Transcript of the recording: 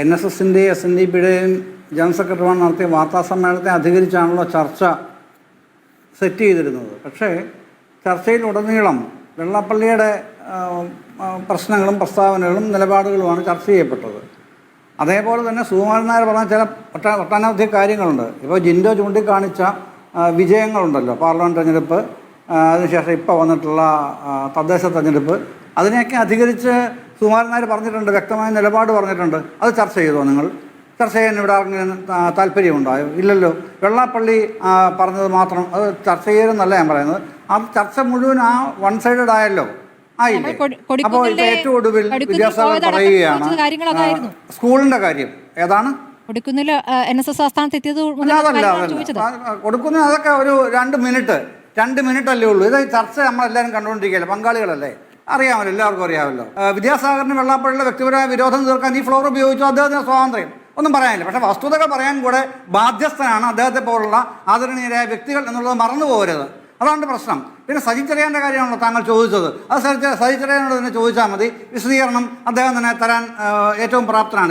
NSSൻ്റെയും SNDPയുടെയും general സെക്രട്ടറിമാർ നടത്തിയ വാർത്താസമ്മേളനത്തെ അധികരിച്ചാണല്ലോ ചർച്ച സെറ്റ് ചെയ്തിരുന്നത്. പക്ഷേ ചർച്ചയിലുടനീളം വെള്ളാപ്പള്ളിയുടെ പ്രശ്നങ്ങളും പ്രസ്താവനകളും നിലപാടുകളുമാണ് ചർച്ച ചെയ്യപ്പെട്ടത്. അതേപോലെ തന്നെ സുകുമാരൻ നായർ പറഞ്ഞ ചില ഒട്ടനവധി കാര്യങ്ങളുണ്ട്. ഇപ്പോൾ ജിൻഡോ ചൂണ്ടിക്കാണിച്ച വിജയങ്ങളുണ്ടല്ലോ, പാർലമെൻറ്റ് തെരഞ്ഞെടുപ്പ്, അതിനുശേഷം ഇപ്പോൾ വന്നിട്ടുള്ള തദ്ദേശ തെരഞ്ഞെടുപ്പ്, അതിനെയൊക്കെ അധികരിച്ച് സുകുമാരൻ നായർ പറഞ്ഞിട്ടുണ്ട്, വ്യക്തമായ നിലപാട് പറഞ്ഞിട്ടുണ്ട്. അത് ചർച്ച ചെയ്തോ നിങ്ങൾ? ചർച്ച ചെയ്യാൻ ഇവിടെ ആർക്കെങ്കിലും താല്പര്യമുണ്ടായോ? ഇല്ലല്ലോ. വെള്ളാപ്പള്ളി പറഞ്ഞത് മാത്രം അത് ചർച്ച ചെയ്യരുതെന്നല്ല ഞാൻ പറയുന്നത്. അത് ചർച്ച മുഴുവൻ വൺ സൈഡഡ് ആയല്ലോ, ആയില്ലേ? അപ്പോൾ ഇപ്പോൾ ഏറ്റവും ഒടുവിൽ വിദ്യാസാഗർ പറയുകയാണ് സ്കൂളിൻ്റെ കാര്യം. ഏതാണ് കൊടുക്കുന്ന? അതൊക്കെ ഒരു 2 മിനിറ്റ് അല്ലേ ഉള്ളൂ. ഇത് ചർച്ച നമ്മളെല്ലാവരും കണ്ടുകൊണ്ടിരിക്കുകയല്ലേ, പങ്കാളികളല്ലേ, അറിയാമല്ലോ, എല്ലാവർക്കും അറിയാമല്ലോ. വിദ്യാസാഗറിന് വെള്ളാപ്പള്ളിയുടെ വ്യക്തിപരമായ വിരോധം തീർക്കാൻ ഈ ഫ്ലോർ ഉപയോഗിച്ചു, അദ്ദേഹത്തിന് സ്വാതന്ത്ര്യം, ഒന്നും പറയാനില്ല. പക്ഷേ വസ്തുതകൾ പറയാൻ കൂടെ ബാധ്യസ്ഥനാണ് അദ്ദേഹത്തെ പോലുള്ള ആദരണീയരായ വ്യക്തികൾ എന്നുള്ളത് മറന്നു പോകരുത്. അതാണ് പ്രശ്നം. പിന്നെ സജി ചെറിയാൻ്റെ കാര്യമാണല്ലോ താങ്കൾ ചോദിച്ചത്. അത് സജി ചെറിയാനോട് തന്നെ ചോദിച്ചാൽ മതി. വിശദീകരണം അദ്ദേഹം തന്നെ തരാൻ ഏറ്റവും പ്രാപ്തനാണ്.